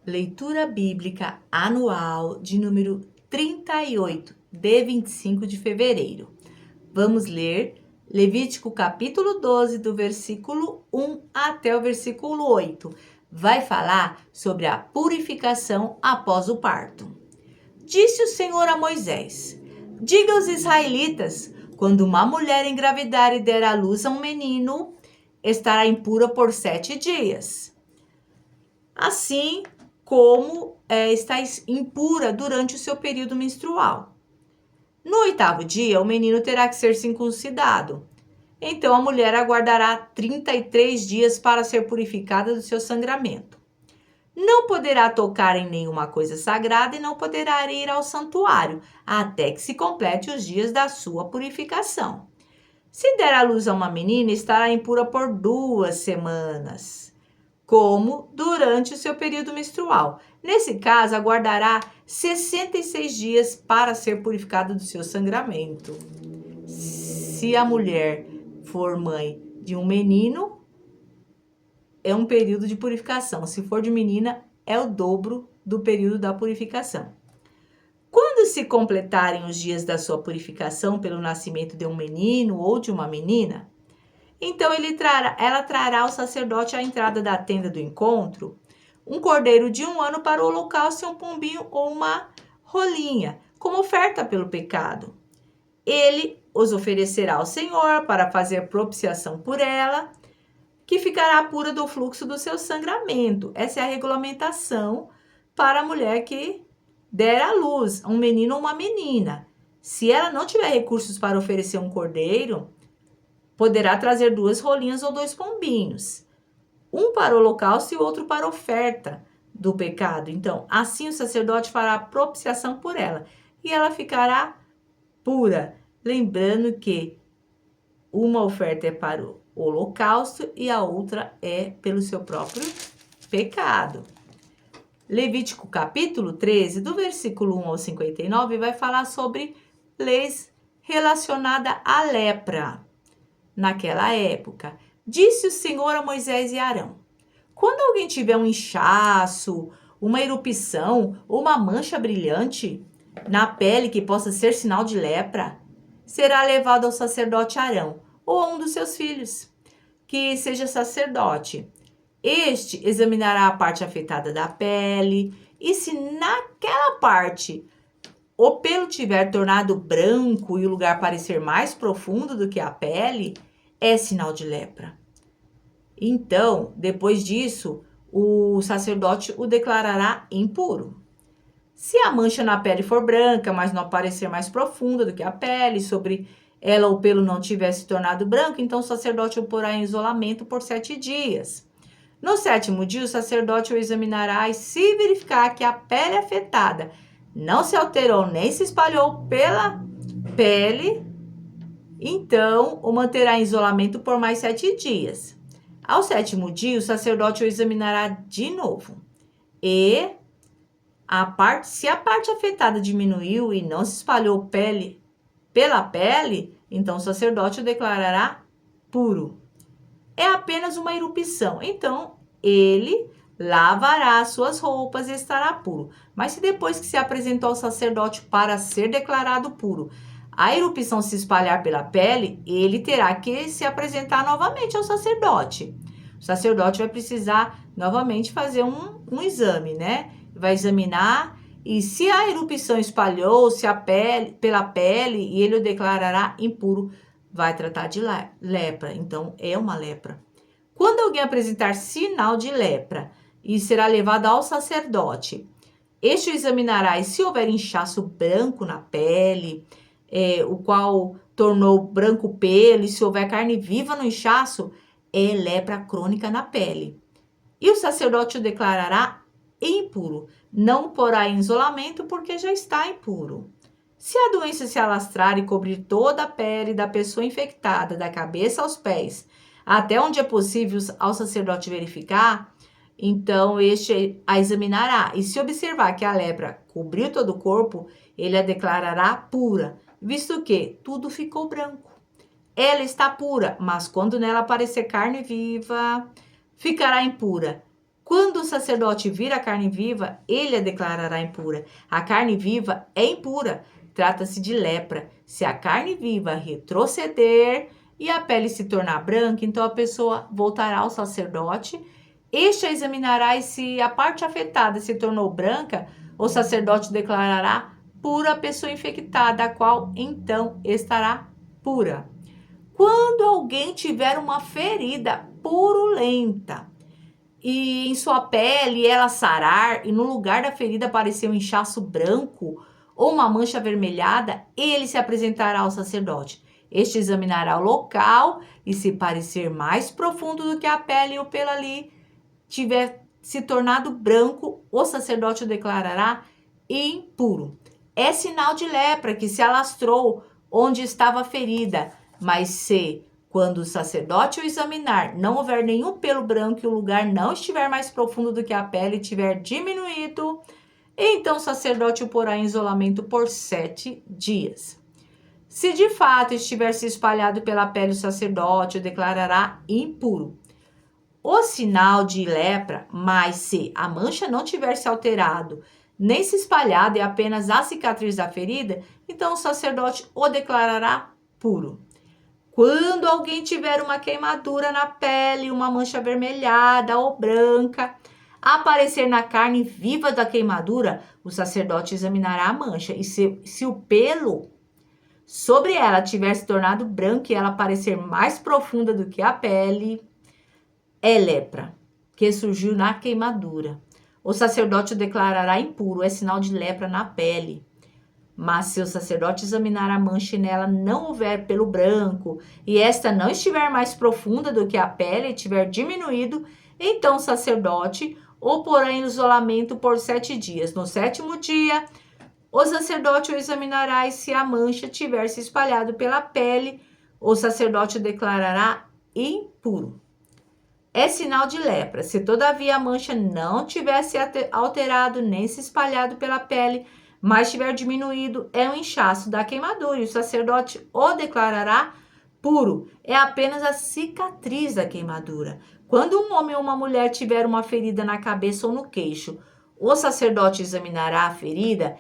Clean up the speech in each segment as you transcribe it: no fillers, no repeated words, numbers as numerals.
Leitura Bíblica Anual de número 38, de 25 de fevereiro. Vamos ler Levítico capítulo 12, do versículo 1 até o versículo 8. Vai falar sobre a purificação após o parto. Disse o Senhor a Moisés: diga aos israelitas, quando uma mulher engravidar e der à luz a um menino, estará impura por 7 dias. Assim como está impura durante o seu período menstrual. No 8º dia, o menino terá que ser circuncidado. Então, a mulher aguardará 33 dias para ser purificada do seu sangramento. Não poderá tocar em nenhuma coisa sagrada e não poderá ir ao santuário, até que se complete os dias da sua purificação. Se der à luz a uma menina, estará impura por 2 semanas. Como durante o seu período menstrual. Nesse caso, aguardará 66 dias para ser purificada do seu sangramento. Se a mulher for mãe de um menino, é um período de purificação. Se for de menina, é o dobro do período da purificação. Quando se completarem os dias da sua purificação pelo nascimento de um menino ou de uma menina, então ela trará ao sacerdote à entrada da tenda do encontro um cordeiro de 1 ano para o holocausto e um pombinho ou uma rolinha, como oferta pelo pecado. Ele os oferecerá ao Senhor para fazer propiciação por ela, que ficará pura do fluxo do seu sangramento. Essa é a regulamentação para a mulher que der à luz um menino ou uma menina. Se ela não tiver recursos para oferecer um cordeiro, poderá trazer 2 rolinhas ou 2 pombinhos, um para o holocausto e outro para a oferta do pecado. Então, assim o sacerdote fará propiciação por ela e ela ficará pura. Lembrando que uma oferta é para o holocausto e a outra é pelo seu próprio pecado. Levítico capítulo 13, do versículo 1 ao 59, vai falar sobre leis relacionadas à lepra. Naquela época, disse o Senhor a Moisés e Arão: quando alguém tiver um inchaço, uma erupção ou uma mancha brilhante na pele que possa ser sinal de lepra, será levado ao sacerdote Arão ou a um dos seus filhos, que seja sacerdote. Este examinará a parte afetada da pele e se naquela parte o pelo tiver tornado branco e o lugar parecer mais profundo do que a pele, é sinal de lepra. Então, depois disso, o sacerdote o declarará impuro. Se a mancha na pele for branca, mas não parecer mais profunda do que a pele, sobre ela o pelo não tiver se tornado branco, então o sacerdote o porá em isolamento por 7 dias. No 7º dia, o sacerdote o examinará e se verificar que a pele afetada não se alterou nem se espalhou pela pele, então o manterá em isolamento por mais 7 dias. Ao 7º dia, o sacerdote o examinará de novo. E se a parte afetada diminuiu e não se espalhou pela pele, então o sacerdote o declarará puro. É apenas uma erupção, então ele lavará as suas roupas e estará puro. Mas se depois que se apresentou ao sacerdote para ser declarado puro, a erupção se espalhar pela pele, ele terá que se apresentar novamente ao sacerdote. O sacerdote vai precisar novamente fazer um exame, né? Vai examinar e se a erupção espalhou-se pela pele e ele o declarará impuro, vai tratar de lepra. Então, é uma lepra. Quando alguém apresentar sinal de lepra e será levado ao sacerdote, este o examinará e se houver inchaço branco na pele, o qual tornou branco o pelo, e se houver carne viva no inchaço, é lepra crônica na pele. E o sacerdote o declarará impuro, não o porá em isolamento porque já está impuro. Se a doença se alastrar e cobrir toda a pele da pessoa infectada, da cabeça aos pés, até onde é possível ao sacerdote verificar, então este a examinará. E se observar que a lepra cobriu todo o corpo, ele a declarará pura, visto que tudo ficou branco. Ela está pura, mas quando nela aparecer carne viva, ficará impura. Quando o sacerdote vir a carne viva, ele a declarará impura. A carne viva é impura. Trata-se de lepra. Se a carne viva retroceder e a pele se tornar branca, então a pessoa voltará ao sacerdote. Este a examinará e se a parte afetada se tornou branca, o sacerdote declarará pura a pessoa infectada, a qual então estará pura. Quando alguém tiver uma ferida purulenta e em sua pele ela sarar e no lugar da ferida aparecer um inchaço branco ou uma mancha avermelhada, ele se apresentará ao sacerdote. Este examinará o local e se parecer mais profundo do que a pele e o pelo ali tiver se tornado branco, o sacerdote o declarará impuro. É sinal de lepra que se alastrou onde estava a ferida, mas se, quando o sacerdote o examinar, não houver nenhum pelo branco e o lugar não estiver mais profundo do que a pele e tiver diminuído, então o sacerdote o porá em isolamento por 7 dias. Se de fato estiver se espalhado pela pele, o sacerdote o declarará impuro. O sinal de lepra, mas se a mancha não tiver se alterado, nem se espalhado e apenas a cicatriz da ferida, então o sacerdote o declarará puro. Quando alguém tiver uma queimadura na pele, uma mancha avermelhada ou branca, aparecer na carne viva da queimadura, o sacerdote examinará a mancha e se o pelo sobre ela tiver se tornado branco e ela parecer mais profunda do que a pele, é lepra, que surgiu na queimadura. O sacerdote o declarará impuro, é sinal de lepra na pele. Mas se o sacerdote examinar a mancha e nela não houver pelo branco, e esta não estiver mais profunda do que a pele e tiver diminuído, então o sacerdote o porá em isolamento por 7 dias. No 7º dia, o sacerdote o examinará e se a mancha tiver se espalhado pela pele, o sacerdote o declarará impuro. É sinal de lepra. Se todavia a mancha não tivesse alterado nem se espalhado pela pele, mas tiver diminuído, é um inchaço da queimadura e o sacerdote o declarará puro. É apenas a cicatriz da queimadura. Quando um homem ou uma mulher tiver uma ferida na cabeça ou no queixo, o sacerdote examinará a ferida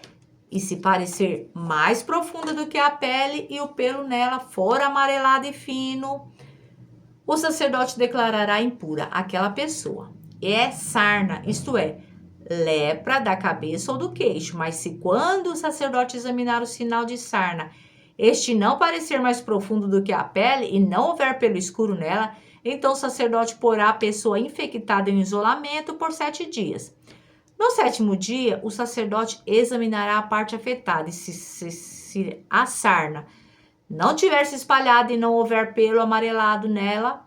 e se parecer mais profunda do que a pele e o pelo nela for amarelado e fino, o sacerdote declarará impura aquela pessoa. É sarna, isto é, lepra da cabeça ou do queixo. Mas se quando o sacerdote examinar o sinal de sarna, este não parecer mais profundo do que a pele e não houver pelo escuro nela, então o sacerdote porá a pessoa infectada em isolamento por 7 dias. No 7º dia, o sacerdote examinará a parte afetada e se a sarna não tiver se espalhado e não houver pelo amarelado nela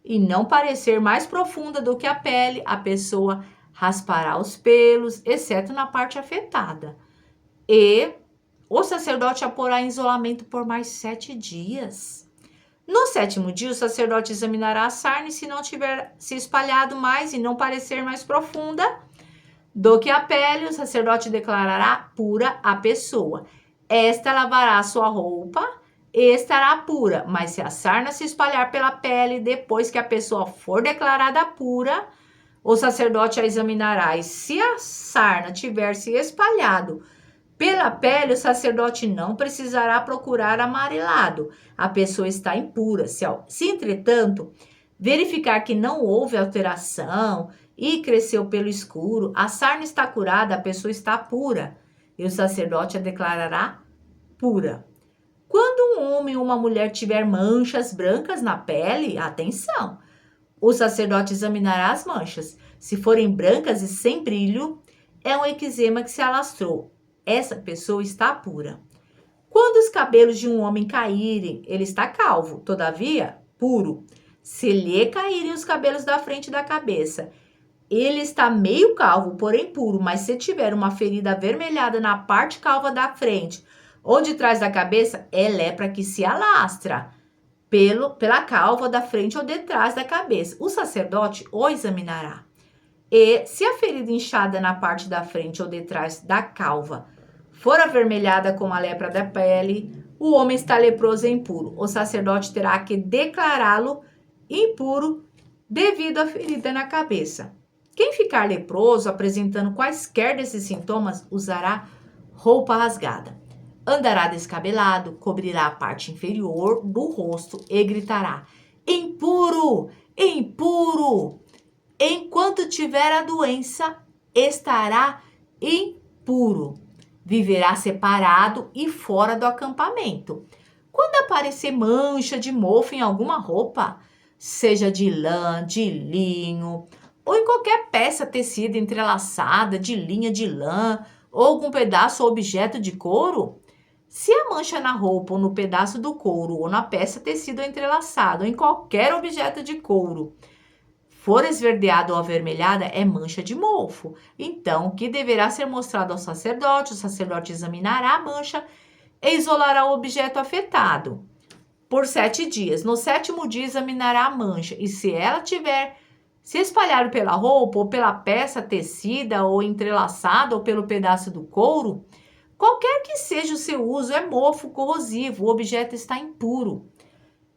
e não parecer mais profunda do que a pele, a pessoa raspará os pelos, exceto na parte afetada. E o sacerdote a porá em isolamento por mais 7 dias. No 7º dia, o sacerdote examinará a sarna e se não tiver se espalhado mais e não parecer mais profunda do que a pele, o sacerdote declarará pura a pessoa. Esta lavará sua roupa e estará pura, mas se a sarna se espalhar pela pele depois que a pessoa for declarada pura, o sacerdote a examinará e se a sarna tiver se espalhado pela pele, o sacerdote não precisará procurar amarelado. A pessoa está impura. Se entretanto, verificar que não houve alteração e cresceu pelo escuro, a sarna está curada, a pessoa está pura. E o sacerdote a declarará pura. Quando um homem ou uma mulher tiver manchas brancas na pele, atenção, o sacerdote examinará as manchas. Se forem brancas e sem brilho, é um eczema que se alastrou. Essa pessoa está pura. Quando os cabelos de um homem caírem, ele está calvo, todavia, puro. Se lhe caírem os cabelos da frente da cabeça, ele está meio calvo, porém puro, mas se tiver uma ferida avermelhada na parte calva da frente ou de trás da cabeça, é lepra que se alastra pela calva da frente ou de trás da cabeça. O sacerdote o examinará. E se a ferida inchada na parte da frente ou de trás da calva for avermelhada como a lepra da pele, o homem está leproso e impuro. O sacerdote terá que declará-lo impuro devido à ferida na cabeça. Quem ficar leproso apresentando quaisquer desses sintomas usará roupa rasgada. Andará descabelado, cobrirá a parte inferior do rosto e gritará: impuro, impuro! Enquanto tiver a doença, estará impuro. Viverá separado e fora do acampamento. Quando aparecer mancha de mofo em alguma roupa, seja de lã, de linho, ou em qualquer peça tecida entrelaçada, de linha de lã, ou algum pedaço ou objeto de couro, se a mancha na roupa ou no pedaço do couro ou na peça tecido entrelaçado ou em qualquer objeto de couro for esverdeada ou avermelhada, é mancha de mofo. Então, o que deverá ser mostrado ao sacerdote? O sacerdote examinará a mancha e isolará o objeto afetado por 7 dias. No 7º dia, examinará a mancha e se ela tiver se espalhado pela roupa ou pela peça tecida ou entrelaçada ou pelo pedaço do couro, qualquer que seja o seu uso, é mofo corrosivo, o objeto está impuro.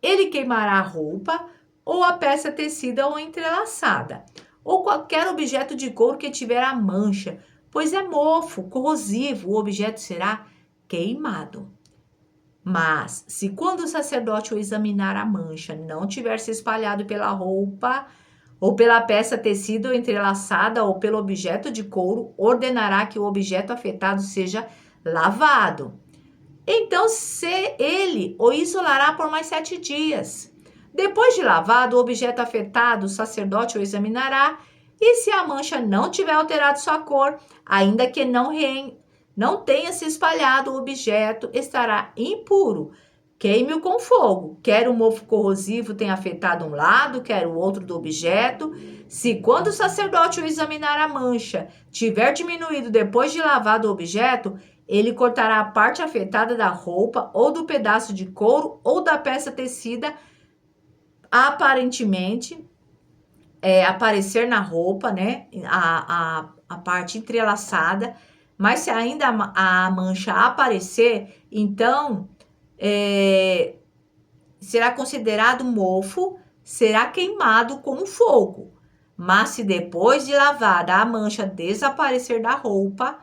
Ele queimará a roupa ou a peça tecida ou entrelaçada, ou qualquer objeto de couro que tiver a mancha, pois é mofo corrosivo, o objeto será queimado. Mas, se quando o sacerdote o examinar a mancha não tiver se espalhado pela roupa, ou pela peça tecida ou entrelaçada, ou pelo objeto de couro, ordenará que o objeto afetado seja lavado. Então, ele o isolará por mais 7 dias. Depois de lavado, o objeto afetado, o sacerdote o examinará, e se a mancha não tiver alterado sua cor, ainda que não tenha se espalhado, o objeto estará impuro. Queime-o com fogo. Quer o mofo corrosivo tenha afetado um lado, quer o outro do objeto. Se quando o sacerdote o examinar a mancha tiver diminuído depois de lavado o objeto, ele cortará a parte afetada da roupa ou do pedaço de couro ou da peça tecida, aparentemente, aparecer na roupa, né? A parte entrelaçada. Mas se ainda a mancha aparecer, então será considerado mofo, será queimado com fogo. Mas se depois de lavada a mancha desaparecer da roupa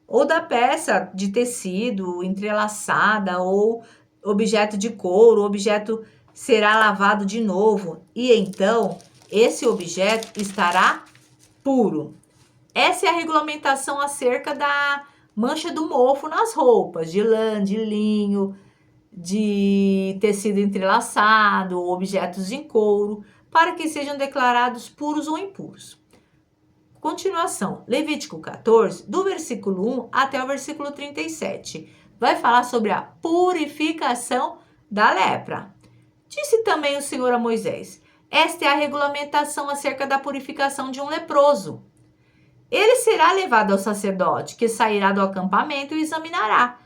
ou da peça de tecido entrelaçada ou objeto de couro, o objeto será lavado de novo e então esse objeto estará puro. Essa é a regulamentação acerca da mancha do mofo nas roupas, de lã, de linho, de tecido entrelaçado, ou objetos em couro, para que sejam declarados puros ou impuros. Continuação, Levítico 14, do versículo 1 até o versículo 37, vai falar sobre a purificação da lepra. Disse também o Senhor a Moisés: esta é a regulamentação acerca da purificação de um leproso. Ele será levado ao sacerdote, que sairá do acampamento e o examinará.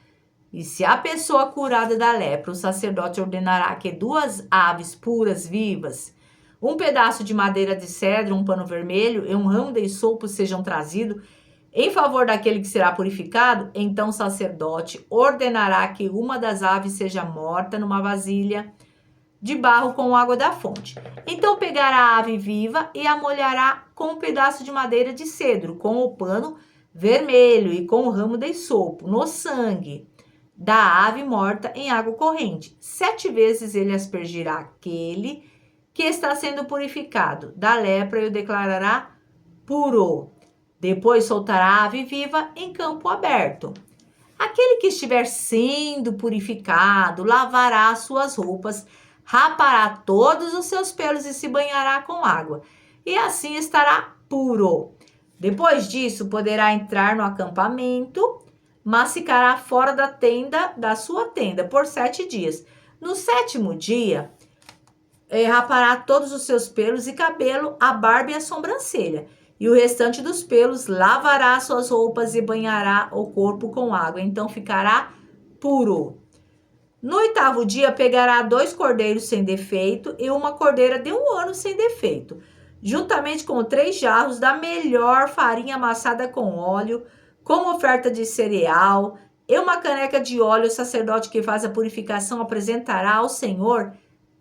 E se a pessoa curada da lepra, o sacerdote ordenará que 2 aves puras vivas, um pedaço de madeira de cedro, um pano vermelho e um ramo de isopo sejam trazidos em favor daquele que será purificado, então o sacerdote ordenará que uma das aves seja morta numa vasilha de barro com água da fonte. Então pegará a ave viva e a molhará com um pedaço de madeira de cedro, com o pano vermelho e com o ramo de isopo, no sangue da ave morta em água corrente. 7 vezes ele aspergirá aquele que está sendo purificado da lepra e o declarará puro. Depois soltará a ave viva em campo aberto. Aquele que estiver sendo purificado lavará as suas roupas, rapará todos os seus pelos e se banhará com água, e assim estará puro. Depois disso, poderá entrar no acampamento, mas ficará fora da sua tenda por 7 dias. No 7º dia, rapará todos os seus pelos e cabelo, a barba e a sobrancelha. E o restante dos pelos lavará suas roupas e banhará o corpo com água. Então ficará puro. No 8º dia, pegará 2 cordeiros sem defeito e uma cordeira de 1 ano sem defeito, juntamente com 3 jarros da melhor farinha amassada com óleo, como oferta de cereal, e uma caneca de óleo. O sacerdote que faz a purificação apresentará ao Senhor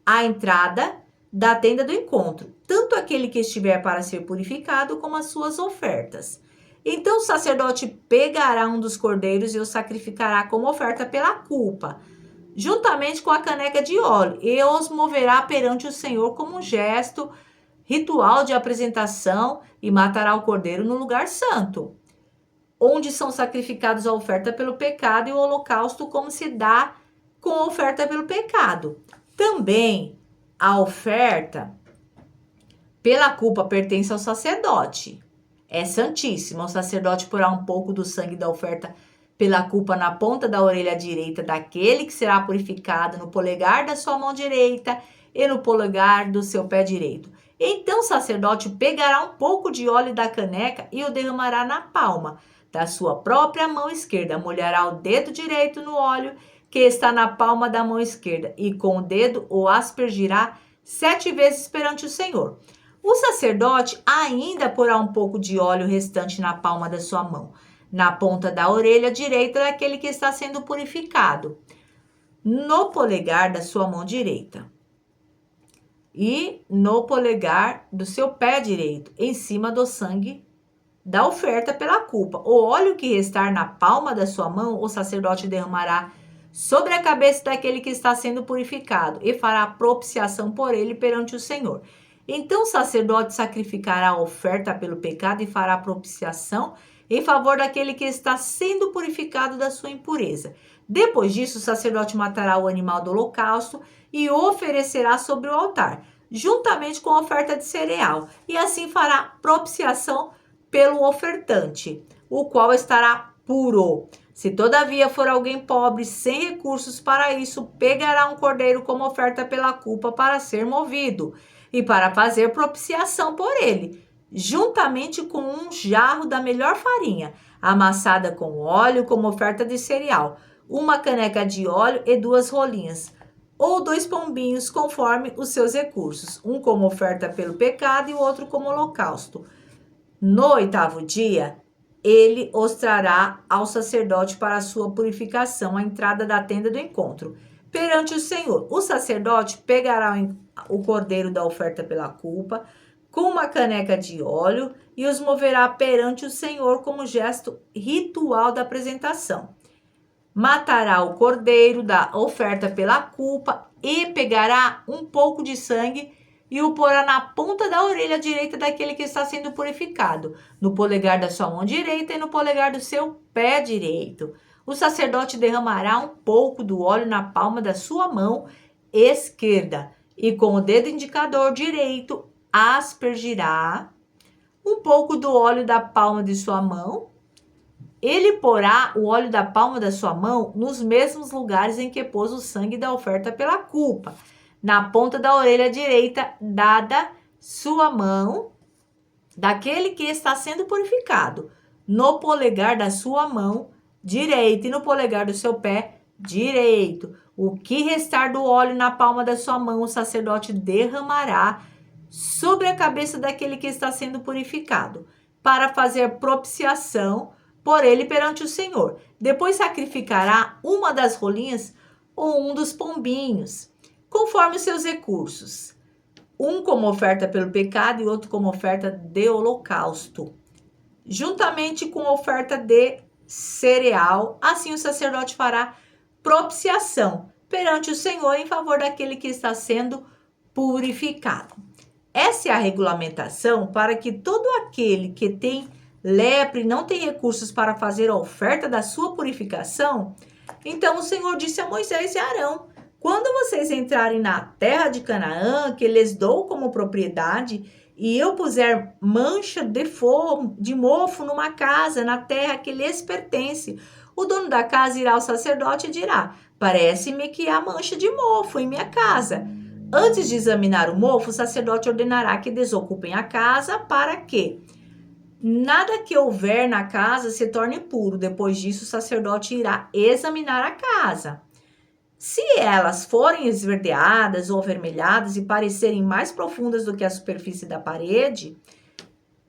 à entrada da tenda do encontro. tanto aquele que estiver para ser purificado, como as suas ofertas. Então o sacerdote pegará um dos cordeiros e o sacrificará como oferta pela culpa, juntamente com a caneca de óleo, e os moverá perante o Senhor como um gesto ritual de apresentação, e matará o cordeiro no lugar santo, onde são sacrificados a oferta pelo pecado e o holocausto, como se dá com a oferta pelo pecado. Também a oferta pela culpa pertence ao sacerdote. É santíssima. O sacerdote porá um pouco do sangue da oferta pela culpa na ponta da orelha direita daquele que será purificado, no polegar da sua mão direita e no polegar do seu pé direito. Então o sacerdote pegará um pouco de óleo da caneca e o derramará na palma da sua própria mão esquerda. Molhará o dedo direito no óleo que está na palma da mão esquerda e com o dedo o aspergirá 7 vezes perante o Senhor. O sacerdote ainda porá um pouco de óleo restante na palma da sua mão, na ponta da orelha direita daquele que está sendo purificado, no polegar da sua mão direita e no polegar do seu pé direito, em cima do sangue da oferta pela culpa. O óleo que restar na palma da sua mão, o sacerdote derramará sobre a cabeça daquele que está sendo purificado e fará propiciação por ele perante o Senhor. Então o sacerdote sacrificará a oferta pelo pecado e fará propiciação em favor daquele que está sendo purificado da sua impureza. Depois disso, o sacerdote matará o animal do holocausto e o oferecerá sobre o altar, juntamente com a oferta de cereal, e assim fará propiciação pelo ofertante, o qual estará puro. Se todavia for alguém pobre, sem recursos para isso, pegará um cordeiro como oferta pela culpa para ser movido e para fazer propiciação por ele, juntamente com um jarro da melhor farinha, amassada com óleo como oferta de cereal, uma caneca de óleo e 2 rolinhas, ou 2 pombinhos, conforme os seus recursos, um como oferta pelo pecado e o outro como holocausto. No 8º dia, ele os trará ao sacerdote para a sua purificação, à entrada da tenda do encontro, perante o Senhor. O sacerdote pegará o cordeiro da oferta pela culpa, com uma caneca de óleo, e os moverá perante o Senhor como gesto ritual da apresentação. Matará o cordeiro da oferta pela culpa e pegará um pouco de sangue e o porá na ponta da orelha direita daquele que está sendo purificado, no polegar da sua mão direita e no polegar do seu pé direito. O sacerdote derramará um pouco do óleo na palma da sua mão esquerda e com o dedo indicador direito aspergirá um pouco do óleo da palma de sua mão. Ele porá o óleo da palma da sua mão nos mesmos lugares em que pôs o sangue da oferta pela culpa, na ponta da orelha direita dada sua mão daquele que está sendo purificado, no polegar da sua mão direita e no polegar do seu pé direito. O que restar do óleo na palma da sua mão, o sacerdote derramará sobre a cabeça daquele que está sendo purificado, para fazer propiciação por ele perante o Senhor. Depois sacrificará uma das rolinhas ou um dos pombinhos, conforme os seus recursos, um como oferta pelo pecado e outro como oferta de holocausto, juntamente com oferta de cereal. Assim o sacerdote fará propiciação perante o Senhor em favor daquele que está sendo purificado. Essa é a regulamentação para que todo aquele que tem lepra e não tem recursos para fazer a oferta da sua purificação. Então o Senhor disse a Moisés e Arão: quando vocês entrarem na terra de Canaã, que lhes dou como propriedade, e eu puser mancha de mofo numa casa, na terra que lhes pertence, o dono da casa irá ao sacerdote e dirá: parece-me que há mancha de mofo em minha casa. Antes de examinar o mofo, o sacerdote ordenará que desocupem a casa, para que nada que houver na casa se torne puro. Depois disso, o sacerdote irá examinar a casa. Se elas forem esverdeadas ou avermelhadas e parecerem mais profundas do que a superfície da parede,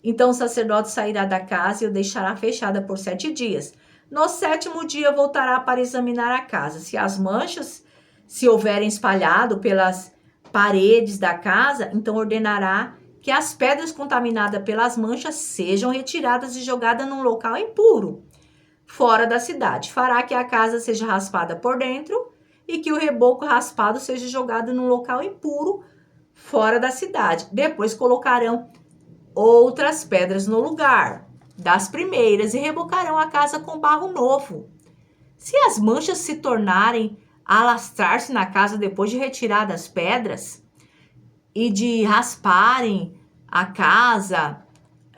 então o sacerdote sairá da casa e o deixará fechada por 7 dias. No 7º dia voltará para examinar a casa. Se as manchas se houverem espalhado pelas paredes da casa, então ordenará que as pedras contaminadas pelas manchas sejam retiradas e jogadas num local impuro, fora da cidade. Fará que a casa seja raspada por dentro e que o reboco raspado seja jogado num local impuro, fora da cidade. Depois colocarão outras pedras no lugar das primeiras e rebocarão a casa com barro novo. Se as manchas se tornarem a alastrar-se na casa depois de retiradas as pedras e de rasparem a casa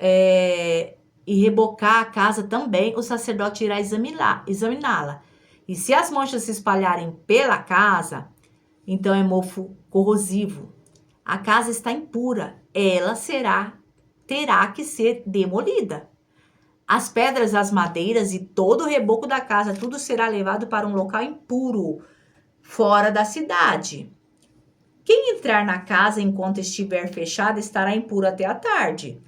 e rebocar a casa também, o sacerdote irá examiná-la. E se as manchas se espalharem pela casa, então é mofo corrosivo. A casa está impura, ela terá que ser demolida. As pedras, as madeiras e todo o reboco da casa, tudo será levado para um local impuro, fora da cidade. Quem entrar na casa enquanto estiver fechada estará impuro até a tarde.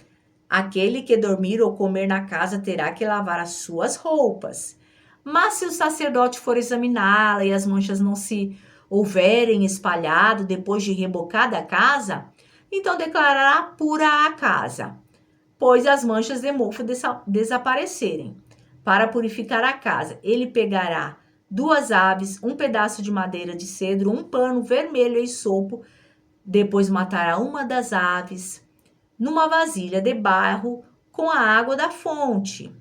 Aquele que dormir ou comer na casa terá que lavar as suas roupas. Mas se o sacerdote for examiná-la e as manchas não se houverem espalhado depois de rebocada a casa, então declarará pura a casa, pois as manchas de mofo desaparecerem. Para purificar a casa, ele pegará 2 aves, um pedaço de madeira de cedro, um pano vermelho e sopo, depois matará uma das aves numa vasilha de barro com a água da fonte.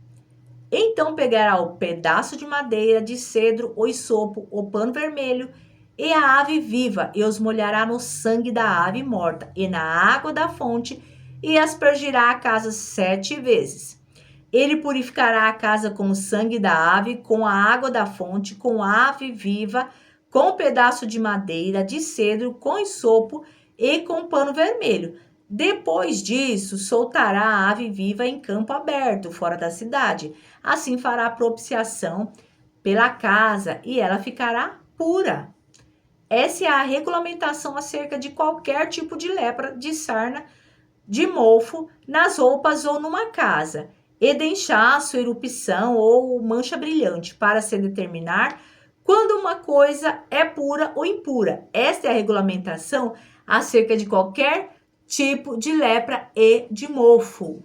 Então pegará o pedaço de madeira de cedro, o isopo, o pano vermelho e a ave viva, e os molhará no sangue da ave morta e na água da fonte, e aspergirá a casa 7 vezes. Ele purificará a casa com o sangue da ave, com a água da fonte, com a ave viva, com o pedaço de madeira de cedro, com isopo e com pano vermelho. Depois disso, soltará a ave viva em campo aberto, fora da cidade. Assim fará propiciação pela casa e ela ficará pura. Essa é a regulamentação acerca de qualquer tipo de lepra, de sarna, de mofo, nas roupas ou numa casa, e de inchaço, erupção ou mancha brilhante, para se determinar quando uma coisa é pura ou impura. Esta é a regulamentação acerca de qualquer tipo de lepra e de mofo.